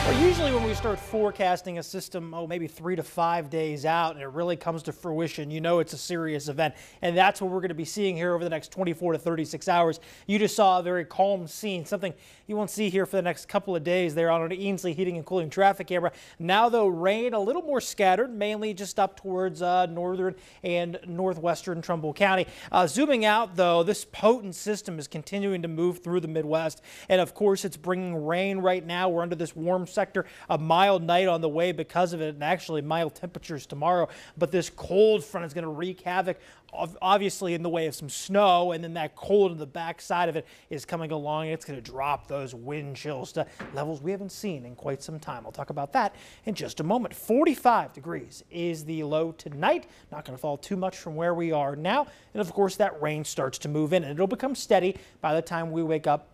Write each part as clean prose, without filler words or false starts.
Well, usually when we start forecasting a system, maybe 3 to 5 days out, and it really comes to fruition, you know it's a serious event. And that's what we're going to be seeing here over the next 24 to 36 hours. You just saw a very calm scene, something you won't see here for the next couple of days there on an Ainsley heating and cooling traffic camera. Now, though, rain a little more scattered, mainly just up towards northern and northwestern Trumbull County. Zooming out, though, this potent system is continuing to move through the Midwest. And, of course, it's bringing rain right now. We're under this warm sector, a mild night on the way because of it, and actually mild temperatures tomorrow. But this cold front is going to wreak havoc, obviously in the way of some snow, and then that cold on the back side of it is coming along, and it's going to drop those wind chills to levels we haven't seen in quite some time. I'll talk about that in just a moment. 45 degrees is the low tonight. Not going to fall too much from where we are now. And of course, that rain starts to move in, and it'll become steady by the time we wake up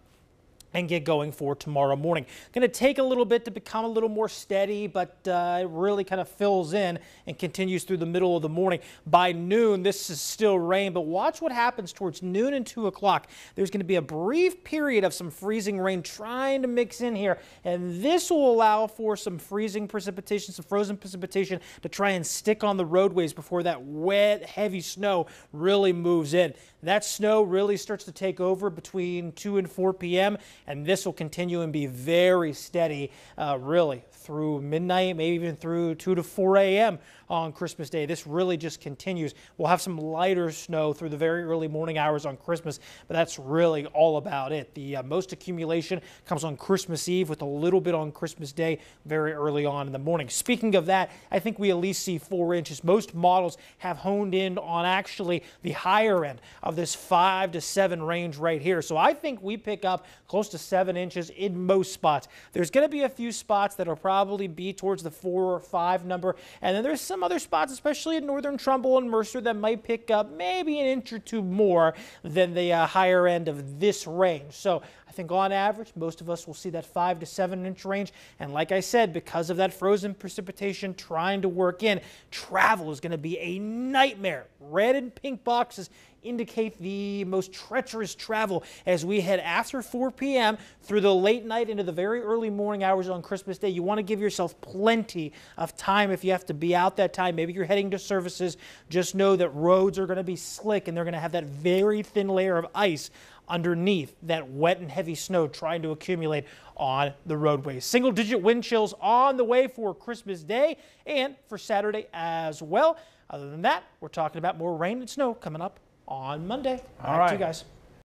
and get going for tomorrow morning. Going to take a little bit to become a little more steady, but it really kind of fills in and continues through the middle of the morning. By noon, this is still rain, but watch what happens towards noon and 2 o'clock. There's going to be a brief period of some freezing rain trying to mix in here, and this will allow for some freezing precipitation, some frozen precipitation to try and stick on the roadways before that wet, heavy snow really moves in. That snow really starts to take over between 2 and 4 p.m., and this will continue and be very steady, really, through midnight, maybe even through 2 to 4 a.m. on Christmas Day. This really just continues. We'll have some lighter snow through the very early morning hours on Christmas, but that's really all about it. The most accumulation comes on Christmas Eve with a little bit on Christmas Day very early on in the morning. Speaking of that, I think we at least see 4 inches. Most models have honed in on actually the higher end of this 5 to 7 range right here. So I think we pick up close to 7 inches in most spots. There's going to be a few spots that will probably be towards the 4 or 5 number, and then there's some other spots, especially in northern Trumbull and Mercer, that might pick up maybe an inch or two more than the higher end of this range. So I think on average, most of us will see that 5 to 7 inch range. And like I said, because of that frozen precipitation trying to work in, travel is going to be a nightmare. Red and pink boxes indicate the most treacherous travel as we head after 4 p.m. through the late night into the very early morning hours on Christmas Day. You want to give yourself plenty of time if you have to be out that time. Maybe you're heading to services. Just know that roads are going to be slick, and they're going to have that very thin layer of ice underneath that wet and heavy snow trying to accumulate on the roadways. Single-digit wind chills on the way for Christmas Day and for Saturday as well. Other than that, we're talking about more rain and snow coming up on Monday. All right, you guys.